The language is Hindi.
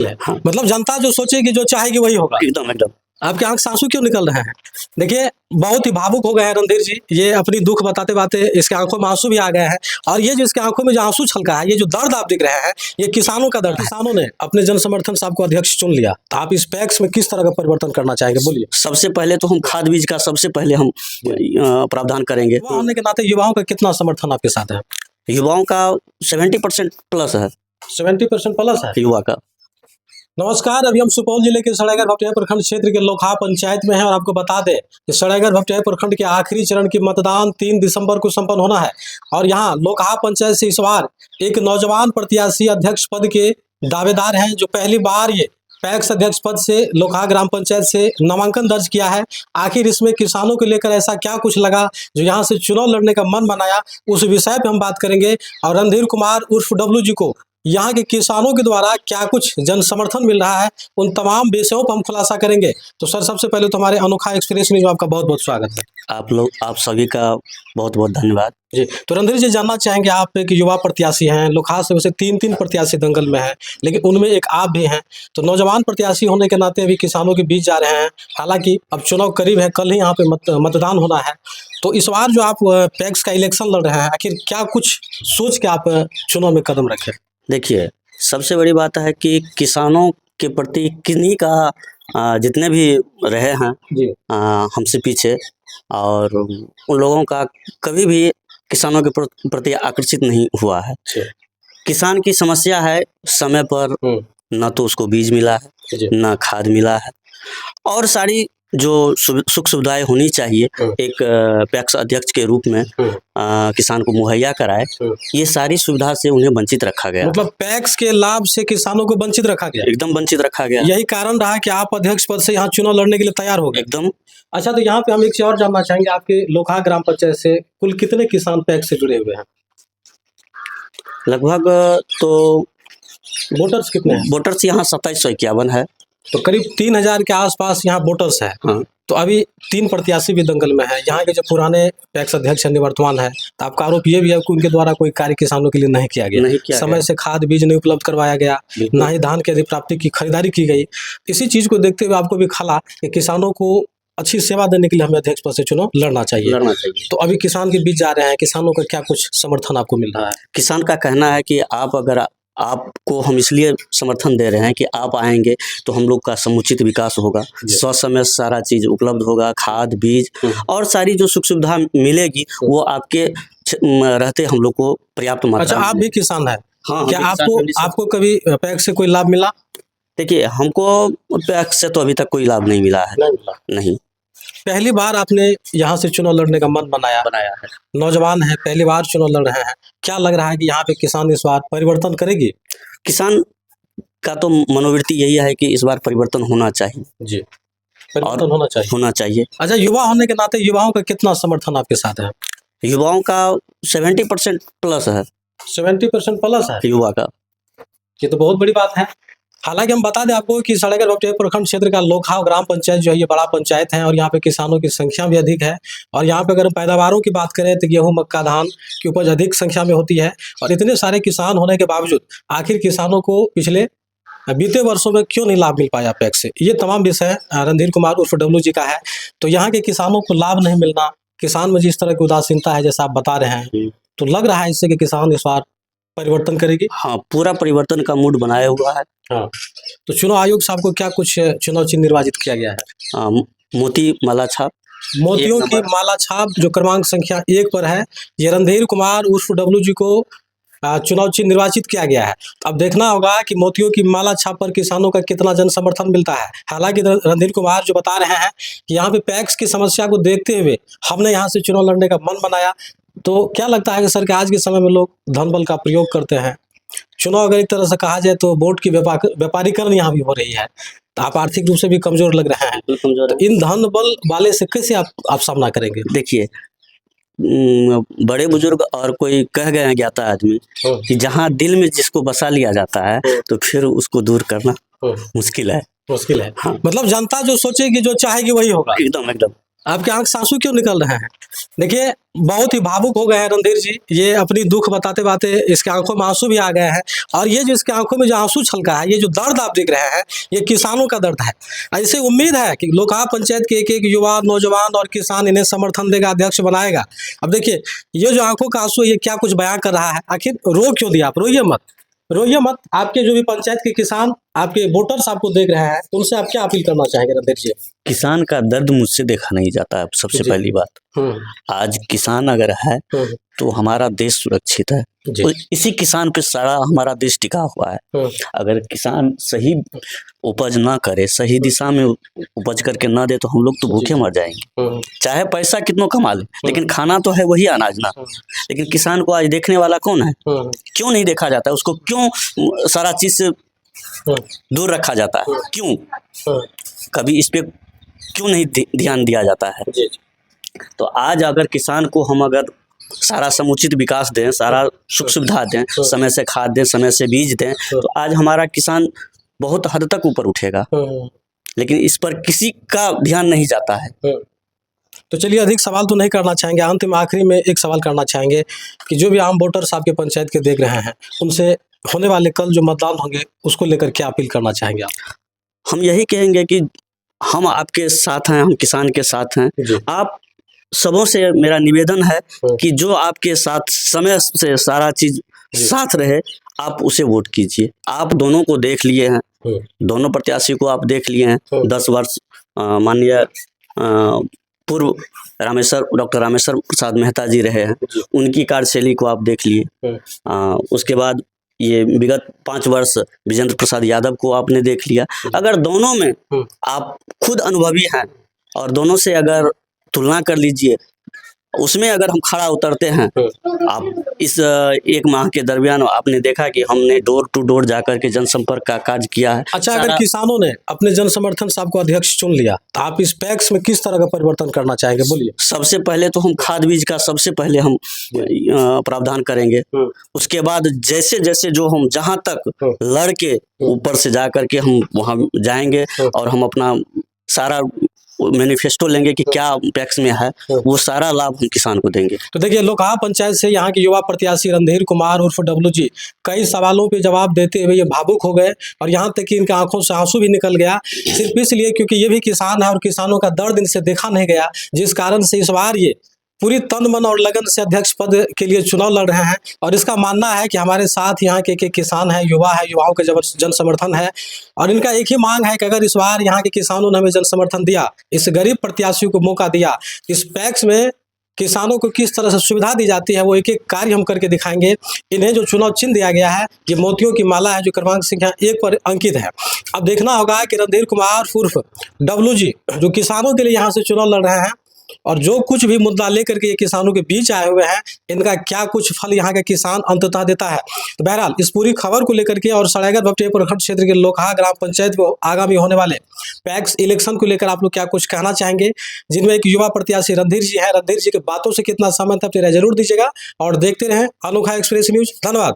हाँ, मतलब जनता जो सोचेगी, जो चाहेगी वही होगा। एकदम एकदम। आपके आंख से आंसू क्यों निकल रहे हैं? देखिए, बहुत ही भावुक हो गए हैं रणधीर जी। ये अपनी दुख बताते बाते इसके आंखों में आंसू भी आ गए हैं। और ये जो इसके आंखों में जो आंसू छलका है, ये जो दर्द आप दिख रहे हैं, ये किसानों का दर्द है। किसानों ने अपने जन समर्थन से आपको अध्यक्ष चुन लिया, तो आप इस पैक्स में किस तरह का परिवर्तन करना चाहेंगे, बोलिए। सबसे पहले तो हम खाद बीज का सबसे पहले हम प्रावधान करेंगे। युवा होने के नाते युवाओं का कितना समर्थन आपके साथ है? युवाओं का 70% प्लस है। 70% प्लस है युवा का। नमस्कार, अभी हम सुपौल जिले के सरायगढ़ भपटियाही प्रखंड क्षेत्र के लोकहा पंचायत में हैं और आपको बता दें कि सरायगढ़ भपटियाही प्रखंड के आखिरी चरण की मतदान 3 दिसंबर को संपन्न होना है। और यहाँ लोकहा पंचायत से इस बार एक नौजवान प्रत्याशी अध्यक्ष पद के दावेदार हैं, जो पहली बार ये पैक्स अध्यक्ष पद से लोकहा ग्राम पंचायत से नामांकन दर्ज किया है। आखिर इसमें किसानों को लेकर ऐसा क्या कुछ लगा जो यहाँ से चुनाव लड़ने का मन बनाया, उस विषय पे हम बात करेंगे। और रणधीर कुमार उर्फ डब्लू जी को यहाँ के किसानों के द्वारा क्या कुछ जन समर्थन मिल रहा है, उन तमाम विषयों पर हम खुलासा करेंगे। तो सर, सबसे पहले तो हमारे अनोखा एक्सप्रेस न्यूज में आपका बहुत बहुत स्वागत है। आप सभी का बहुत बहुत धन्यवाद जी। तो रणधीर जी, जानना चाहेंगे, आप एक युवा प्रत्याशी हैं। लोकहा से वैसे 3 प्रत्याशी दंगल में हैं, लेकिन उनमें एक आप भी हैं। तो नौजवान प्रत्याशी होने के नाते अभी किसानों के बीच जा रहे हैं। हालांकि अब चुनाव करीब है, कल ही यहाँ पे मतदान होना है। तो इस बार जो आप पैक्स का इलेक्शन लड़ रहे हैं, आखिर क्या कुछ सोच के आप चुनाव में कदम रखे? देखिए, सबसे बड़ी बात है कि किसानों के प्रति किन्हीं का जितने भी रहे हैं हमसे पीछे, और उन लोगों का कभी भी किसानों के प्रति आकर्षित नहीं हुआ है। किसान की समस्या है समय पर न तो उसको बीज मिला है, न खाद मिला है, और सारी जो सुख सुविधाएं होनी चाहिए एक पैक्स अध्यक्ष के रूप में किसान को मुहैया कराए, ये सारी सुविधा से उन्हें वंचित रखा गया। मतलब पैक्स के लाभ से किसानों को वंचित रखा गया? एकदम वंचित रखा गया। यही कारण रहा कि आप अध्यक्ष पद से यहाँ चुनाव लड़ने के लिए तैयार हो गए? एकदम। अच्छा, तो यहाँ पे हम एक चीज और जानना चाहेंगे, आपके लोकहा ग्राम पंचायत से कुल कितने किसान पैक्स से जुड़े हुए हैं? लगभग तो वोटर्स कितने हैं? वोटर्स यहाँ 2751 है। तो करीब 3000 के आसपास यहाँ वोटर्स है। हाँ। तो अभी 3 प्रत्याशी भी दंगल में है। यहाँ के जो पुराने पैक्स अध्यक्ष निवर्तमान है, तो आपका आरोप ये भी है कि उनके द्वारा कोई कार्य किसानों के लिए नहीं किया गया, समय से खाद बीज नहीं उपलब्ध करवाया गया, ना ही धान की अधिप्राप्ति की खरीदारी की गई। इसी चीज को देखते हुए आपको भी खला कि किसानों को अच्छी सेवा देने के लिए हमें अध्यक्ष पद से चुनाव लड़ना चाहिए। तो अभी किसान के बीच जा रहे हैं, किसानों का क्या कुछ समर्थन आपको मिल रहा है? किसान का कहना है कि अगर आपको हम इसलिए समर्थन दे रहे हैं कि आप आएंगे तो हम लोग का समुचित विकास होगा, समय सारा चीज उपलब्ध होगा, खाद बीज और सारी जो सुख सुविधा मिलेगी वो आपके रहते हम लोग को पर्याप्त मात्रा। अच्छा, आप भी किसान है? हाँ, क्या आपको कभी पैक्स से कोई लाभ मिला? देखिए, हमको पैक्स से तो अभी तक कोई लाभ नहीं मिला है। नहीं। पहली बार आपने यहाँ से चुनाव लड़ने का मन बनाया है। नौजवान है, पहली बार चुनाव लड़ रहे हैं। क्या लग रहा है कि यहाँ पे किसान इस बार परिवर्तन करेगी? किसान का तो मनोवृत्ति यही है कि इस बार परिवर्तन होना चाहिए। जी, परिवर्तन होना चाहिए। अच्छा, युवा होने के नाते युवाओं का कितना समर्थन आपके साथ है? युवाओं का 70% प्लस है। 70% प्लस है युवा का। ये तो बहुत बड़ी बात है। हालांकि हम बता दें आपको कि सरायगढ़ भपटियाही प्रखंड क्षेत्र का लोकहा ग्राम पंचायत जो है, ये बड़ा पंचायत है और यहाँ पे किसानों की संख्या भी अधिक है। और यहाँ पे अगर पैदावारों की बात करें तो गेहूं, मक्का, धान की उपज अधिक संख्या में होती है। और इतने सारे किसान होने के बावजूद आखिर किसानों को पिछले बीते वर्षों में क्यों नहीं लाभ मिल पाया पैक्स से, ये तमाम विषय रणधीर कुमार उर्फ डब्लू जी का है। तो यहाँ के किसानों को लाभ नहीं मिलना, किसान में जिस तरह की उदासीनता है जैसा आप बता रहे हैं, तो लग रहा है इससे कि किसान इस बार परिवर्तन करेगी? हाँ, पूरा परिवर्तन का मूड बनाया हुआ है। हाँ। तो चुनाव आयोग से आपको क्या कुछ चुनाव चिन्ह निर्वाचित किया गया है? मोती माला छाप, मोतियों की माला छाप जो क्रमांक संख्या 1 पर है, ये रणधीर कुमार उर्फ डब्लू जी को चुनाव चिन्ह निर्वाचित किया गया है। अब देखना होगा कि मोतियों की माला छाप पर किसानों का कितना जन समर्थन मिलता है। हालांकि रणधीर कुमार जो बता रहे हैं कि यहाँ पे पैक्स की समस्या को देखते हुए हमने यहाँ से चुनाव लड़ने का मन बनाया। तो क्या लगता है कि सर, कि आज के समय में लोग धन बल का प्रयोग करते हैं? चुनाव अगर एक तरह से कहा जाए तो वोट की व्यापारीकरण यहाँ भी हो रही है, तो आप आर्थिक रूप से भी कमजोर लग रहे हैं। तो इन धन बल वाले से कैसे आप सामना करेंगे? देखिए, बड़े बुजुर्ग और कोई कह गए हैं ज्ञाता आदमी कि जहाँ दिल में जिसको बसा लिया जाता है तो फिर उसको दूर करना मुश्किल है। हाँ। मतलब जनता जो सोचेगी, जो चाहेगी वही होगा। एकदम एकदम। आपके आंख से आंसू क्यों निकल रहे हैं? देखिए, बहुत ही भावुक हो गए हैं रणधीर जी। ये अपनी दुख बताते बाते इसके आंखों में आंसू भी आ गए हैं। और ये जो इसके आंखों में जो आंसू छलका है, ये जो दर्द आप देख रहे हैं, ये किसानों का दर्द है। ऐसे उम्मीद है कि लोकहा पंचायत के एक एक युवा, नौजवान और किसान इन्हें समर्थन देगा, अध्यक्ष बनाएगा। अब देखिए, ये जो आंखों का आंसू है, ये क्या कुछ बयां कर रहा है। आखिर रो क्यों दिया आप? रोइए मत, रोइए मत। आपके जो भी पंचायत के किसान, आपके वोटर्स आपको देख रहे हैं, उनसे आप क्या अपील करना चाहेंगे रणधीर जी? किसान का दर्द मुझसे देखा नहीं जाता है, सबसे जी। पहली बात। आज किसान अगर है तो हमारा देश सुरक्षित है। जी। तो इसी किसान पे सारा हमारा देश टिका हुआ है। अगर किसान सही उपज ना करे, सही दिशा में उपज करके ना दे, तो हम लोग तो भूखे मर जाएंगे। चाहे पैसा कितना कमा ले, लेकिन खाना तो है वही अनाज ना। लेकिन किसान को आज देखने वाला कौन है? क्यों नहीं देखा जाता है? उसको क्यों सारा चीज से दूर रखा जाता है? क्यों कभी इस पे क्यों नहीं ध्यान दिया जाता है? तो आज अगर किसान को हम अगर सारा समुचित विकास दें, सारा सुख सुविधा दें, समय से खाद दें, समय से बीज दें, तो आज हमारा किसान बहुत हद तक ऊपर उठेगा। लेकिन इस पर किसी का ध्यान नहीं जाता है। तो चलिए, अधिक सवाल तो नहीं करना चाहेंगे। अंत में आखिरी में एक सवाल करना चाहेंगे कि जो भी आम वोटर्स आपके पंचायत के देख रहे हैं, उनसे होने वाले कल जो मतदान होंगे, उसको लेकर क्या अपील करना चाहेंगे आप? हम यही कहेंगे कि हम आपके साथ हैं, हम किसान के साथ हैं। आप सबों से मेरा निवेदन है कि जो आपके साथ समय से सारा चीज साथ रहे, आप उसे वोट कीजिए। आप दोनों को देख लिए हैं, दोनों प्रत्याशी को आप देख लिए हैं। 10 वर्ष माननीय पूर्व डॉक्टर रामेश्वर प्रसाद मेहता जी रहे हैं, उनकी कार्यशैली को आप देख लिए। उसके बाद ये विगत 5 वर्ष विजेंद्र प्रसाद यादव को आपने देख लिया। अगर दोनों में आप खुद अनुभवी हैं और दोनों से अगर तुलना कर लीजिए, उसमें अगर हम खड़ा उतरते हैं, आप इस 1 माह के दरमियान आपने देखा कि हमने डोर टू डोर जाकर के जनसंपर्क का कार्य किया है। अच्छा, अगर किसानों ने अपने जन समर्थन से आपको अध्यक्ष चुन लिया, तो आप इस पैक्स में किस तरह का परिवर्तन करना चाहेंगे? बोलिए। सबसे पहले तो हम खाद बीज का सबसे पहले हम प्रावधान करेंगे। उसके बाद जैसे जैसे जो हम जहां तक लड़के ऊपर से जा करके हम वहां जाएंगे और हम अपना सारा मैनिफेस्टो लेंगे कि क्या पैक्स में है, वो सारा लाभ हम किसान को देंगे। तो देखिए, लोकहा पंचायत से यहाँ के युवा प्रत्याशी रणधीर कुमार उर्फ डब्लू जी कई सवालों पे जवाब देते हुए ये भावुक हो गए और यहाँ तक कि इनके आंखों से आंसू भी निकल गया, सिर्फ इसलिए क्योंकि ये भी किसान है और किसानों का दर्द इनसे देखा नहीं गया, जिस कारण से इस बार ये पूरी तन मन और लगन से अध्यक्ष पद के लिए चुनाव लड़ रहे हैं। और इसका मानना है कि हमारे साथ यहाँ के किसान हैं, युवा है, युवाओं का जन समर्थन है और इनका एक ही मांग है कि अगर इस बार यहाँ के किसानों ने हमें जन समर्थन दिया, इस गरीब प्रत्याशी को मौका दिया, इस पैक्स में किसानों को किस तरह से सुविधा दी जाती है, वो एक एक कार्य हम करके दिखाएंगे। इन्हें जो चुनाव चिन्ह दिया गया है, ये मोतियों की माला है, जो क्रमांक संख्या 1 पर अंकित है। अब देखना होगा कि रणधीर कुमार उर्फ डब्लू जी जो किसानों के लिए यहाँ से चुनाव लड़ रहे हैं और जो कुछ भी मुद्दा लेकर के ये किसानों के बीच आए हुए हैं, इनका क्या कुछ फल यहाँ का किसान अंततः देता है। तो बहरहाल, इस पूरी खबर को लेकर के और सरायगढ़ भपटिया प्रखंड क्षेत्र के लोकहा ग्राम पंचायत को आगामी होने वाले पैक्स इलेक्शन को लेकर आप लोग क्या कुछ कहना चाहेंगे, जिनमें एक युवा प्रत्याशी रणधीर जी है। रणधीर जी के बातों से कितना सहमत है, जरूर दीजिएगा और देखते रहें अनोखा एक्सप्रेस न्यूज। धन्यवाद।